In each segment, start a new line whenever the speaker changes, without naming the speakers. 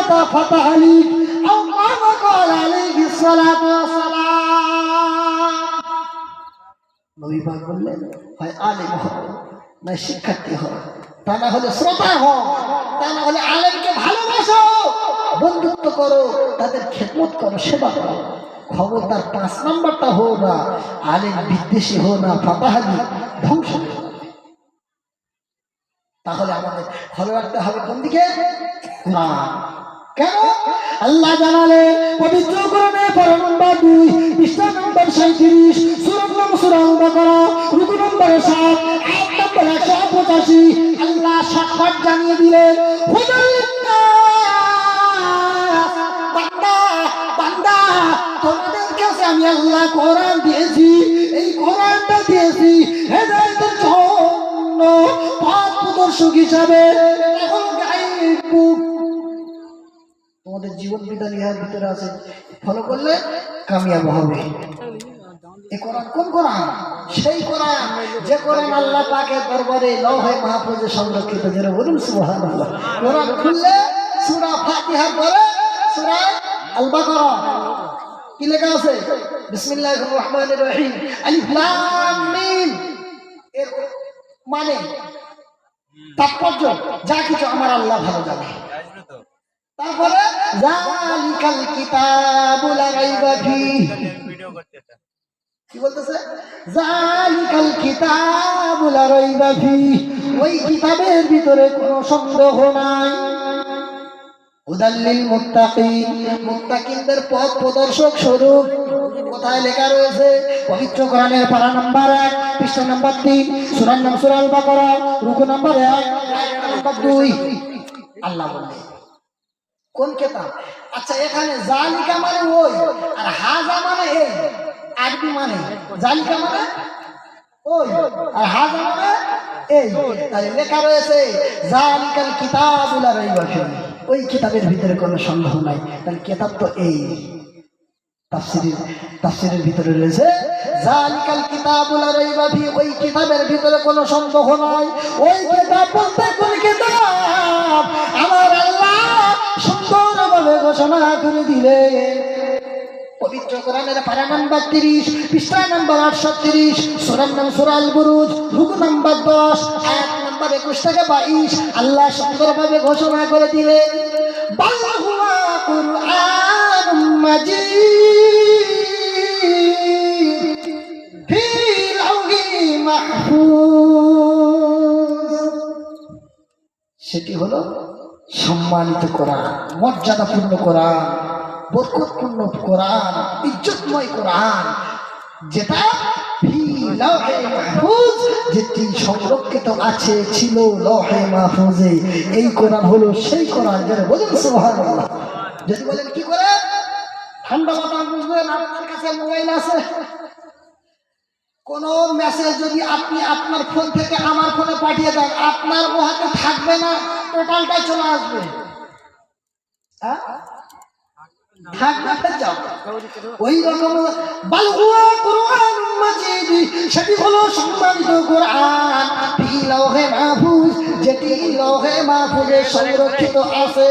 ফাতা ফাতা আলী আও কামা ক্বালা আলাইহিস সালাতু ওয়াস সালাম। নবী পাক বললেন, হয় আলেম হও না শিক্ষার্থী হও, তা না হলে শ্রোতা হও, তা না হলে আলেমকে ভালোবাসো, বন্ধুত্ব করো, তাদের খেদমত করো, সেবা করো। খবরদার 5 নম্বরটা হো না আলেম বিদ্বেষী হো না ফাতাহালি, ধ্বংস হয়ে যাবে। তাহলে আমাদের ভালো রাখতে হবে কোন দিকে? কোরআন। কেন? আল্লাহ জানালে পবিত্র কোরআনে পারা নম্বর 2 পৃষ্ঠা নম্বর 37 সূরা আল বাকারা রুকু নম্বর 7 আয়াত নম্বর 185 আল্লাহ সাক্ষাৎ জানিয়ে দিলেন, বান্দা বান্দা তোমাদের কাছে আমি আল্লাহ কোরআন দিয়েছি, এই কোরআনটা দিয়েছি হেদায়েতের জন্য, পথ প্রদর্শক হিসাবে। এখন গাইড বুক তোমাদের জীবন বিধান ইহার ভিতরে আছে, ফলো করলে কামিয়াব হবে। এই কোরআন কোন কোরআন? সেই কোরআন যে কোরআন আল্লাহ পাকের দরবারে লৌহে মাহফুজে সংরক্ষিত। যারা বলুন সুবহানাল্লাহ। কোরআন খুললে সূরা ফাতিহার পরে সূরা আল বাকারা কি লেখা আছে? বিসমিল্লাহির রহমানির রহিম, আলিফ লাম মিম। এর মানে তাৎপর্য যা কিছু আমার আল্লাহ ভালো জানে। তারপরে যালিকাল কিতাবু লা রাইবা ফিহি, কি বলতেছে? যালিকাল কিতাবু লা রাইবা ফিহি, ওই কিতাবের ভিতরে কোনো সন্দেহ নাই। হুদাল লিল মুত্তাকিন, মুত্তাকিনদের পথ প্রদর্শক স্বরূপ। কোথায় লেখা রয়েছে? পবিত্র কোরআনের পারা নম্বর 1 পৃষ্ঠা নম্বর 3 সূরা আল বাকারা রুকু নম্বর 1 আয়াত নম্বর 2 আল্লাহ বলেন কোন কিতাব? আচ্ছা, এখানে জালিকা মানে ওই, আর হাজা মানে এই। আরবি মানে জালিকা মানে ওই, আর হাজা মানে এই। তাহলে লেখা রয়েছে জালিকাল কিতাবু লা রাইবা ফিহি, ওই কিতাবের ভিতরে কোনো সন্দেহ নাই। তাহলে কিতাব তো এই। তাফসীরের ভিতরে রয়েছে জালিকাল কিতাবু লা রাইবা ফিহি, ওই কিতাবের ভিতরে কোনো সন্দেহ নাই। ওই কিতাব বলতে কোন কিতাব? আমার আল্লাহ সুন্দরভাবে ঘোষণা করে দিলে পবিত্র কোরআনের পারা নম্বর 30 পৃষ্ঠা নম্বর 38 সূরা আল বুরুজ রুকু নম্বর 10 আয়াত নম্বর 21 থেকে 22 আল্লাহ সুন্দরভাবে ঘোষণা করে দিলেন, বাল হুয়া কুরআনুম মাজিদ ফি লাউহি মাহফুজ। সেটি হলো সম্মানিত কোরআন, মর্যাদাপূর্ণ কোরআন, বরকতপূর্ণ কোরআন, ইজ্জতময় কোরআন, যেটা ফি লাউহে মাহফুজ, যেটি সংরক্ষিত আছে ছিল লৌহে মাহফুজে। এই কোরআন হলো সেই কোরআন। যারা বলেন সুবহানাল্লাহ। যদি বলেন কি করে ঠান্ডা মাথা বুঝবেন, আপনার কাছে মোবাইল আছে, কোন মেসেজ যদি আপনি আপনার ফোন থেকে আমার ফোনে পাঠিয়ে দেন, আপনার ও হাতে থাকবে না, টোটালটাই চলে আসবে। হ্যাঁ, ওই রকম বাল হুয়া কুরআনুম মাজিদ, সেটি হলো সম্মানিত কোরআন ফি লাউহে মাহফুজ, যেটি লৌহে মাহফুজে সংরক্ষিত আছে।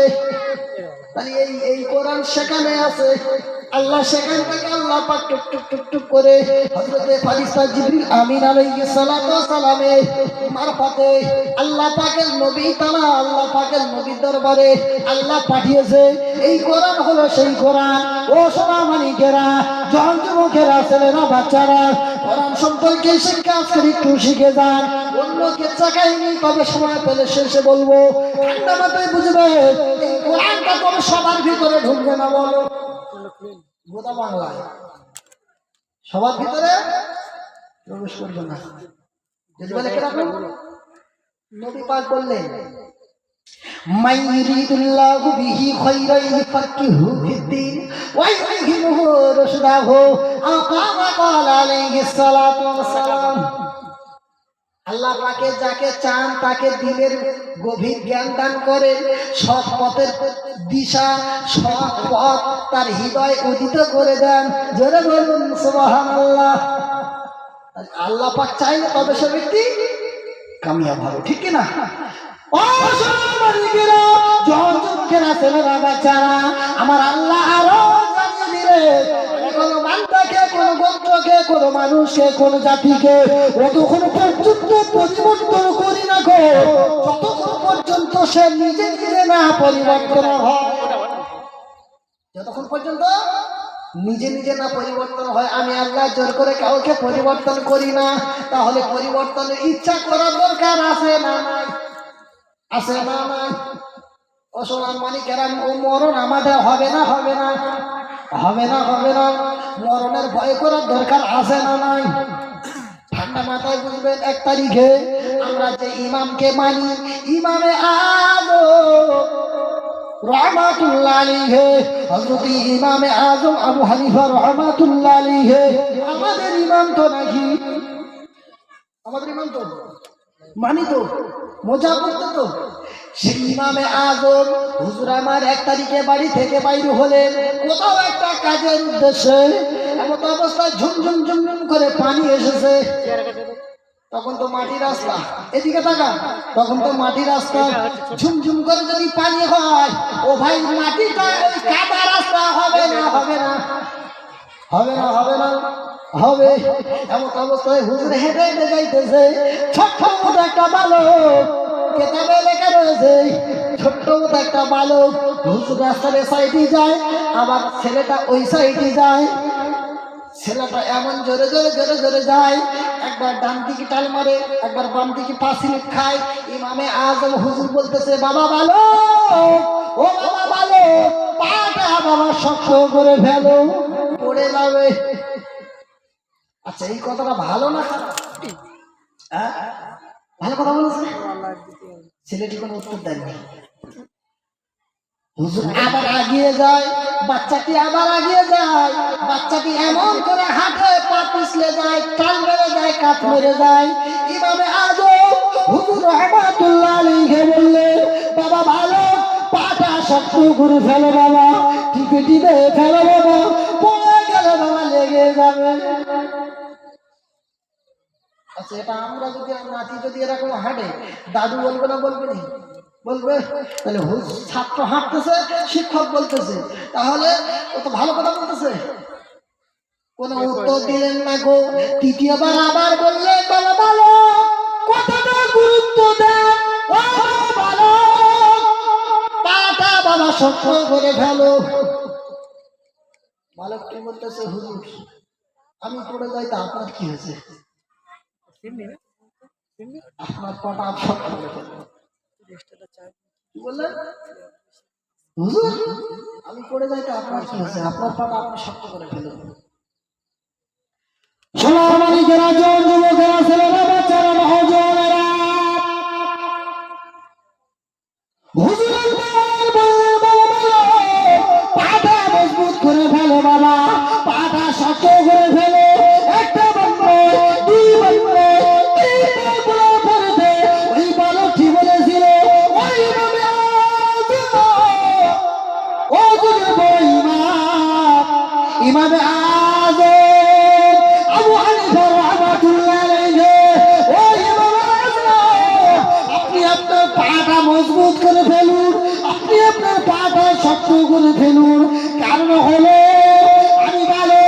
তাহলে এই কোরআন সেখানে আছে, আল্লাহ সেখান থেকে আল্লাহ পাক টুক টুক টুক টুক করে হযরতে ফারিস্তা জিবরিল আমিন আলাইহিস সালাতু ওয়াস সালামের মারফতে আল্লাহ পাকের নবী তাআলা আল্লাহ পাকের নবীর দরবারে আল্লাহ পাঠিয়েছে। এই কোরআন হলো সেই কোরআন। ও সোনা মানিকেরা, জন যুবকেরা, ছেলেরা, বাচ্চারা, কোরআন সম্পর্কে শিক্ষা আজকে একটু শিখে যান। অন্য কিচ্ছা কাহিনী তবে সময় পেলে শেষে বলবো, ঠান্ডা মাথায় বুঝবে। এই কোরআনটা তবে সবার ভিতরে ঢুকবে না, বলো গোটা বাংলায় সবার ভিতরে প্রবেশ করবে না। যদি বলে কিরকম? নবী পাক বললেন, মান ইউরিদুল্লাহু বিহি খায়রান ইউফাক্কিহু ফিদ্দীন ওয়া ইউলহিমুহু রুশদাহু আও কামা ক্বালা আলাইহিস সালাতু ওয়াস সালাম। আল্লাহ পাকে যাকে চান তাকে দিলের গভীর জ্ঞান দান করে, সৎ পথের দিশা, সৎ পথ তার হৃদয় উদিত করে দেন। জোরে বলুন সুবহানাল্লাহ। আল্লাহ পাক চাইলে তবে সে ব্যক্তি কামিয়াব হবে, ঠিক কিনা? ও সোনামানিকেরা, যখন যুবকেরা, ছেলেরা, বাচ্চারা, আমার আল্লাহ আরো জানিয়ে দিলে কোন বান্দাকে, কোন গোত্রকে, কোন মানুষকে, কোন জাতিকে যতক্ষণ পর্যন্ত পরিবর্তন করি না গো, ততক্ষণ পর্যন্ত সে নিজে নিজে না পরিবর্তন হয়। যতক্ষণ পর্যন্ত নিজে নিজে না পরিবর্তন হয়, আমি আল্লাহ জোর করে কাউকে পরিবর্তন করি না। তাহলে পরিবর্তনের ইচ্ছা করার দরকার আছে না নাই? আছে না নাই? ও সোনামানিকেরা, মরণ আমাদের হবে না, হবে না, হবে না, হবে না। মরণের ভয় করার দরকার আছে না নাই? ঠান্ডা মাথায় বুঝবেন, 1 তারিখে আমরা যে ইমামকে মানি, ইমামে আজম রহমাতুল্লাহ আলাইহি, হযরত ইমামে আজম আবু হানিফা রহমাতুল্লাহ আলাইহি আমাদের ইমাম তো নাকি, আমাদের ইমাম তো মানি তো, মজা করতে তো। সেই ইমামে আজম হুজুর আমার 1 তারিখে বাড়ি থেকে বাইরে হলেন কোথাও একটা কাজের উদ্দেশ্যে, এমন অবস্থায় ঝুমঝুম ঝুমঝুম করে পানি এসেছে। তখন তো মাটির রাস্তা, এদিকে তাকা, তখন তো মাটির রাস্তা, ঝুমঝুম করে যদি পানি হয়, ও ভাই মাটিটা ওই কাদা রাস্তা হবে না, হবে না, হবে না, হবে না, হবে। এমন অবস্থায় হুজুর হেঁটে হেঁটে যাইতেছে, ছোট্ট মতো একটা বালক, কেতাবে লেখা রয়েছে ছোট্ট মতো একটা বালক, হুজুর রাস্তার সাইডে যায়, আবার ছেলেটা ওই সাইডে যায়। ছেলেটা এমন জোরে জোরে জোরে জোরে যায়, একবার ডান দিকে টাল মারে, একবার বাম দিকে পা স্লিপ খায়। ইমামে আজম হুজুর বলতেছে, বাবা ভালো, ও বাবা ভালো, পাটা বাবা শক্ত করে ফেলো, পড়ে যাবে। আচ্ছা, এই কথাটা ভালো না খারাপ? ভালো কথা বলেছে। ছেলেটি কোনো উত্তর দেয়নি। হুজুর আবার আগিয়ে যায়, বাচ্চাটি আবার আগিয়ে যায়, বাচ্চাটি এমন করে হাঁটে, পা পিছলে যায়, টাল মেরে যায়, কাত মেরে যায়। ইমামে আজম হুজুর রহমাতুল্লাহ আলাইহি বললেন, বাবা ভালো, পাটা শক্ত করে ফেলো বাবা, টিপে টিপে ফেলো বাবা, পড়ে গেলে বাবা লেগে যাবে। আচ্ছা, এটা আমরা যদি, নাতি যদি এরকম হাঁটে, দাদু বলবে না, বলবে না? বলবে। তাহলে ছাত্র হাঁটতেছে, শিক্ষক বলতেছে, তাহলে ও তো ভালো কথা বলতেছে। কোন উত্তর দিলেন না গো। তৃতীয়বার আবার বললেন, বাবা ভালো, কথাটা গুরুত্ব দেন, ও বাবা ভালো, পাটা বাবা শক্ত করে ফেলো। বালক কি বলতেছে, হুজুর আমি পড়ে যাই, তা আপনার কি হয়েছে? আপনার পাটা শক্ত করে ফেলো। কি বললেন? হুজুর আমি পড়ে যাই, তা আপনার কি হয়েছে? আপনার পাটা আপনি শক্ত করে ফেলুন। সোনামানিকেরা, জন যুবকেরা, ছেলেরা, বাচ্চারা, মহাজনেরা, হুজুর পাটা মজবুত করে ফেলো বাবা, পাটা শক্ত করে ফেলো। একটা বন্ধ, দুই বন্ধ, তিন বন্ধ পড়তে ওই বালকটি বলেছিল, ওই ইমামে আজম, ও যুগের বড় ইমাম, ইমামে আজম আবু হানিফা রাহমাতুল্লাহ আলাইহি, ও ইমামে আজম, আপনি আপনার পাটা মজবুত করে ফেলুন, আপনি আপনার পাটা শক্ত করে ফেলুন। কারণ হলো, আমি ভালো,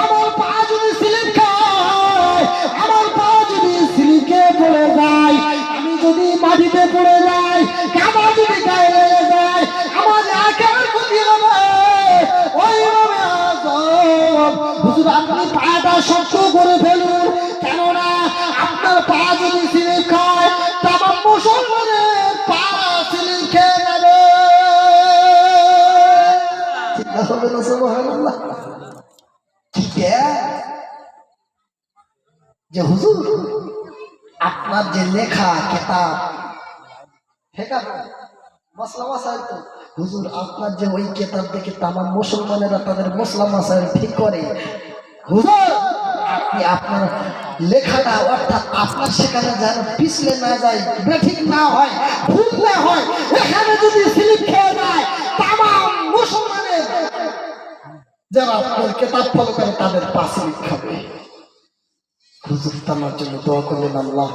আমার পা যদি স্লিপ খায়, আমার পা যদি স্লিপ খেয়ে পড়ে যায়, আমি যদি মাটিতে পড়ে যাই, কাদা যদি গায়ে লেগে যায়, আমার একার ক্ষতি হবে। ওই ভাবে আজম হুজুর, আপনি পাটা শক্ত করে ফেলুন, কেননা আপনার পা যদি স্লিপ খায়, তামাম মুসলমানের পা স্লিপ খেয়ে যাবে। চিন্তা হবে না? সুবহানাল্লাহ। ঠিক যে হুজুর আপনার যে লেখা কিতাব, মসলা মাসাইল, তো হুজুর আপনার যে ওই কিতাব দেখে তামাম মুসলমানেরা তাদের মসলা মাসাইল ঠিক করে। হুজুর আপনি আপনার লেখাটা, অর্থাৎ আপনার সেখানে যেন পিছলে না যায়, বেঠিক না হয়, ভুল না হয়, এখানে যদি স্লিপ খেয়ে যায়, তামাম মুসলমানের যারা আপনার কিতাব ফলো করে তাদের পা স্লিপ খাবে। হুজুর তার জন্য দোয়া করলেন, আল্লাহ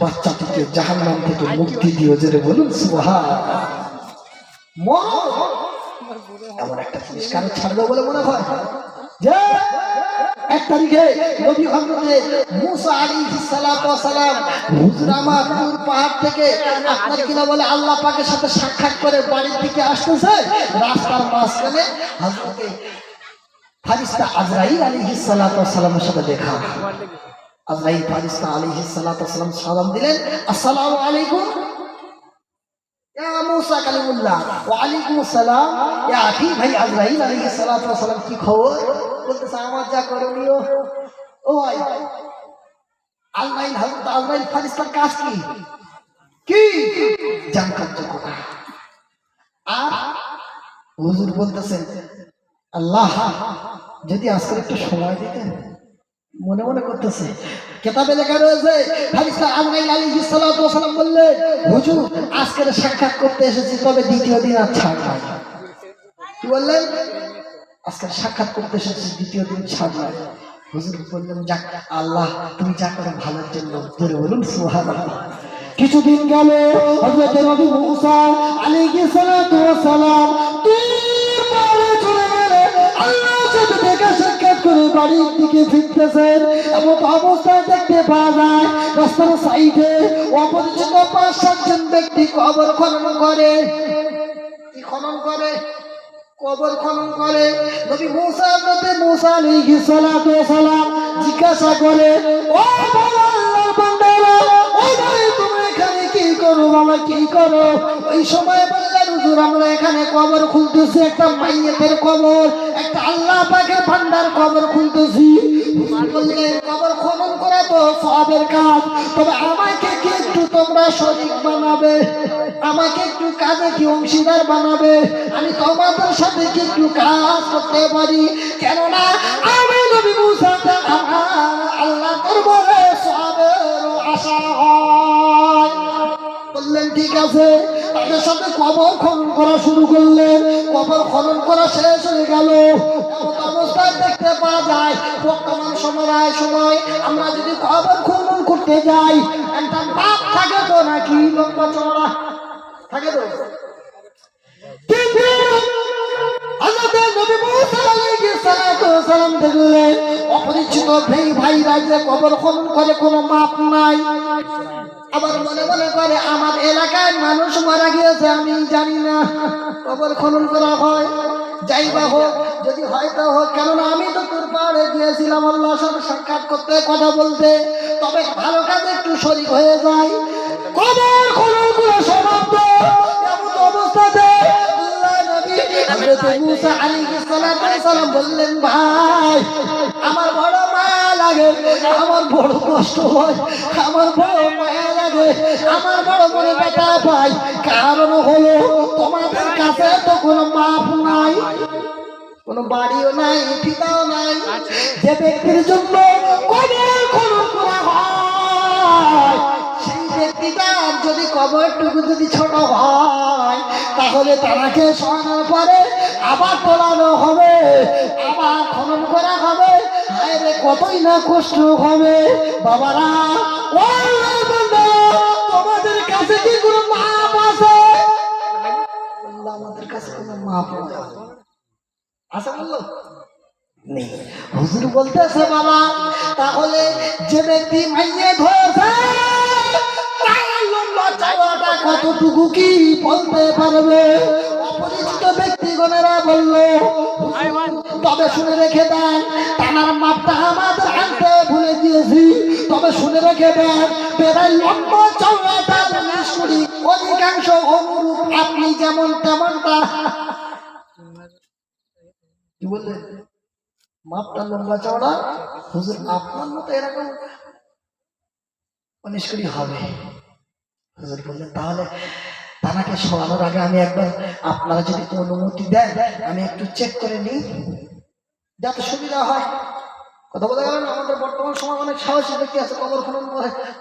বাচ্চাটিকে জাহান্নাম থেকে মুক্তি দিও, জোরে বলুন সুবহানাল্লাহ। এমন একটা জিনিস কারো ছাড়বে বলে মনে হয় যে 1 তারিখে নবী হযরতে মুসা আলাইহিস সালাতু ওয়াস সালাম হুজুর আমার নূর পাহাড় থেকে আপনার কিনা বলে আল্লাহ পাকের সাথে সাক্ষাৎ করে বাড়ির দিকে আসতেছে, রাস্তার মাঝখানে হযরতে ফারিস্তা আজরাইল আলাইহিস সালাতু ওয়াস সালামের সাথে দেখা। আজরাইল ফারিস্তা আলাইহিস সালাতু ওয়াস সালাম সালাম দিলেন, আসসালামু আলাইকুম ইয়া মুসা কালিমুল্লাহ। ওয়া আলাইকুম আসসালাম ইয়া আখি ভাই আজরাইল আলাইহিস সালাতু ওয়াস সালাম, কি খবর? বলতেছে আমার যা করণীয়। ও ভাই আজরাইল, হযরত আজরাইল ফারিস্তার কাজ কি কি জান কার্য করা। আর হুজুর বলতেছেন, আল্লাহ যদি আজকে একটু সময় দিতেন। মনে মনে করতেছে, কিতাবে লেখা রয়েছে ফারিস্তা আজরাইল আলাইহিস সালাতু ওয়াস সালাম বললেন, হুজুর আজকে সাক্ষাৎ করতে এসেছি, তবে দ্বিতীয় দিন আর ছাড় নাই। কি বললেন? আজকে সাক্ষাৎ করতে এসেছি, দ্বিতীয় দিন ছাড় নাই। হুজুর বললেন, যাক আল্লাহ তুমি যা করো ভালোর জন্য, জোরে বলুন সুবহানাল্লাহ। কিছুদিন গেল, হযরত নবী মুসা আলাইহিস সালাতু ওয়াস সালাম চলে গেলেন, আল্লাহর সাথে দেখা সাক্ষাৎ করে বাড়ির দিকে ফিরতেছেন। এমন অবস্থায় দেখতে পাওয়া যায় রাস্তার সাইডে অপরিচিত 5-7 জন ব্যক্তি কবর খনন করে। কি খনন করে? কবর খনন করে। নবী মুসা আলাইহিস সালাতু ওয়াস সালাম জিজ্ঞাসা করে, ও আল্লাহর বান্দারা, ও ভাই তুমি এখানে কি করো? বাবা কি করো? ওই সময় বললেন, হুজুর আমরা এখানে কবর খুলতেছি, একটা মাইয়েতের কবর, একটা আল্লাহ পাকের বান্দার কবর খুলতেছি। হুজুর বললেন, কবর খনন করা তো সওয়াবের কাজ, তবে আমাকে কি একটু তোমরা শরীক বানাবে? আমাকে একটু কাজে কি অংশীদার বানাবে? আমি তোমাদের সাথে কি একটু কাজ করতে পারি? কেননা আমি নবী মুসা আল্লাহ দরবারে সওয়াবের আশা হয়। বললেন ঠিক আছে। তাদের সাথে কবর খনন করা শুরু করলেন। কবর খনন করা শেষ হয়ে গেল। অবস্থায় দেখতে পাওয়া যায় বর্তমান সময় আমরা যদি কবর খনন করতে যাই, একটা মাপ থাকে তো নাকি লম্বা চওড়া থাকে তো। অপরিচিত ভাইরা যে কবর খনন করে কোনো মাপ নাই। আবার মনে মনে করে আমার এলাকায় মানুষ মারা গিয়েছে আমি জানি না, কবর খনন করা হয়। যাই বা হোক, যদি হয়তো হোক, কেননা আমি তো তোর পাহাড়ে গিয়েছিলাম আল্লাহর সাথে সাক্ষাৎ করতে, কথা বলতে, তবে ভালো কাজে একটু শরীক হয়ে যায়। কবর খনন করা সমাপ্ত। এমন অবস্থাতে হযরত মুসা আলাইহিস সালাম বললেন, ভাই আমার বড় মায়া লাগে, আমার বড় কষ্ট হয়, আমার বড় মায়া লাগে, আমার বড় মনে ব্যথা পাই। কারণ হলো তোমাদের কাছে তো কোনো মাপ নাই, কোনো বাড়িও নাই, পিতাও নাই। যে ব্যক্তির জন্য কবর খনন করা হয়, সেই ব্যক্তিটার যদি কবরটুকু যদি ছোট হয়, তাহলে তাকে শোনার পরে আবার তোলানো হবে, আবার খনন করা হবে। হায় রে, কতই না কষ্ট হবে। বাবারা, তোমাদের কাছে কি কোনো মাপ আছে? আমাদের কাছে কোনো মাপ আছে বললো নেই। হুজুর বলতেছে, বাবা তাহলে যে ব্যক্তি মাইয়ে ধরেছে কতটুকু কি বলতে পারবে? অপরিচিত ব্যক্তিগণেরা বলল, তবে শুনে রেখে দেন, তার মাপটা আমাদের আনতে ভুলে গিয়েছি, তবে শুনে রেখে দেন, প্রায় লম্বা চওড়াটা অধিকাংশ অনুরূপ, আপনি যেমন তেমনটা। কি বললেন? মাপটা লম্বা চওড়া হুজুর আপনার মতো এরকম 19 কোটি হবে। হুজুর বললেন, তাহলে তাকে শোনানোর আগে আমি একবার, আপনারা যদি অনুমতি দেন, আমি একটু চেক করে নিই, যাতে সুবিধা হয়। কথা বলতে গেলেন, আমাদের বর্তমান সময় অনেক সাহসী ব্যক্তি আছে, কবর খনন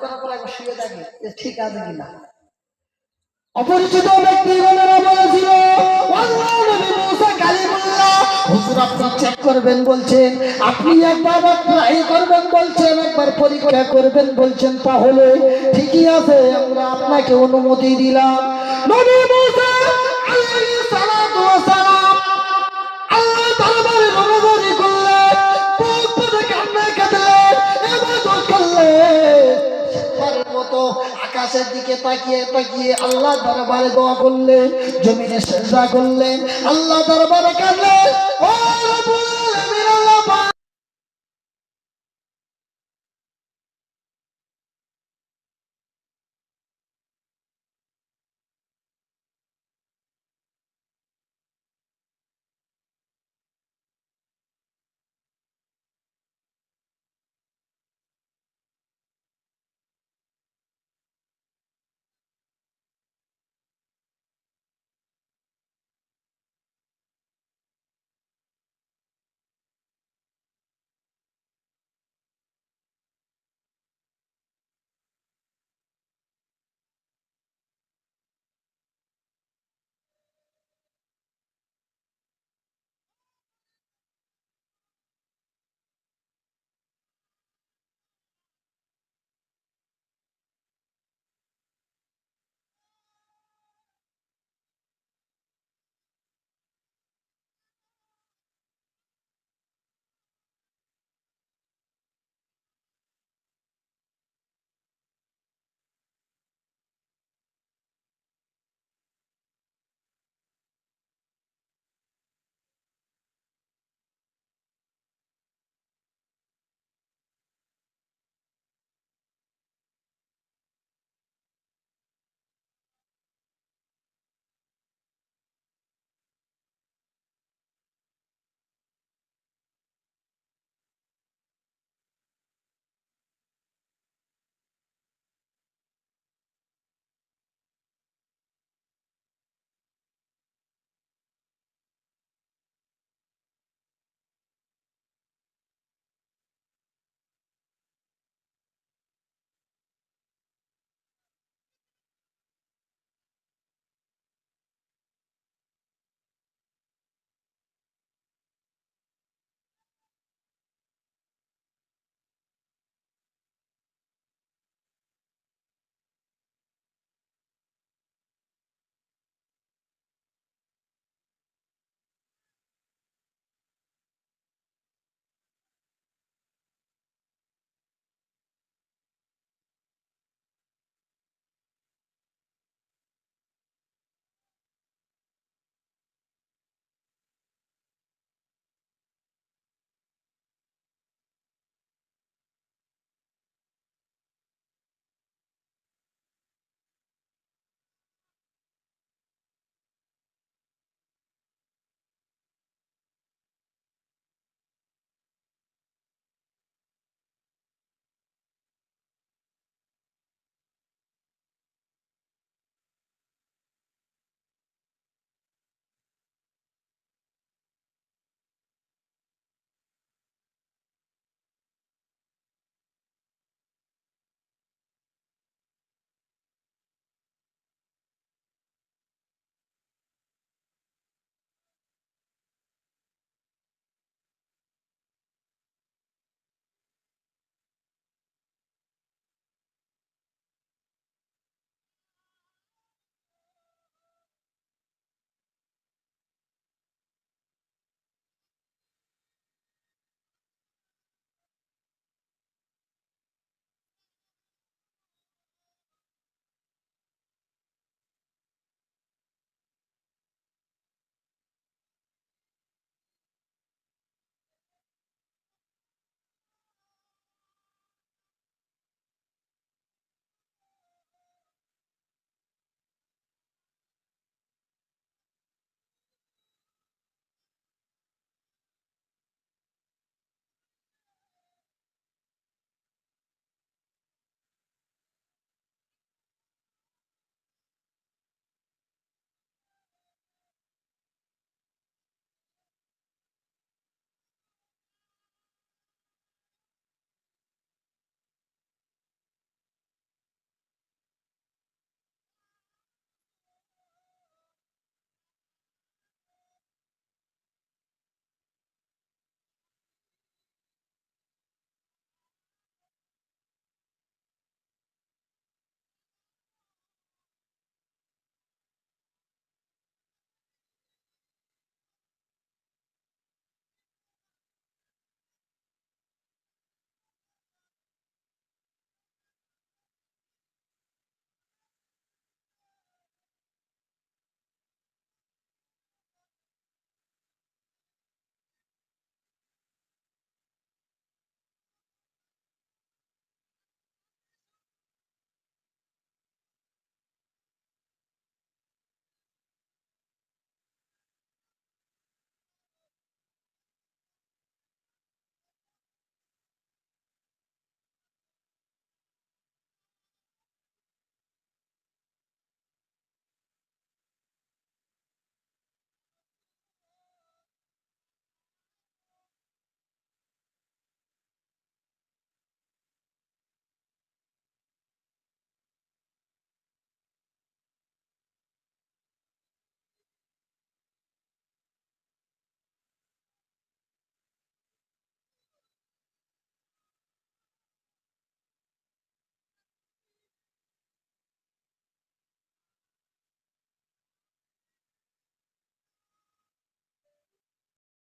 করার পর একবার শুয়ে থাকে ঠিক আছে কিনা। অপরিচিত ব্যক্তিগণেরা বলেছিল, আল্লাহ নবী মুসা কালিমুল্লাহ হুজুর আপনি চেক করবেন বলছেন, আপনি একবার ট্রাই করবেন বলছেন, একবার পরীক্ষা করবেন বলছেন, তাহলে ঠিকই আছে, আমরা আপনাকে অনুমতি দিলাম। নবী মুসা আলাইহিস সালাতু ওয়াস সালাম আল্লাহ দরবারে রণাদরি করলেন, বুক ফুটে কান্না কাঁদলেন, ইবাদত করলেন। শেষবারের মতো আকাশের দিকে তাকিয়ে তাকিয়ে আল্লাহ দরবারে দোয়া করলেন, জমিনে সিজদা করলেন, আল্লাহ দরবারে কাঁদলেন, ও রব্বুল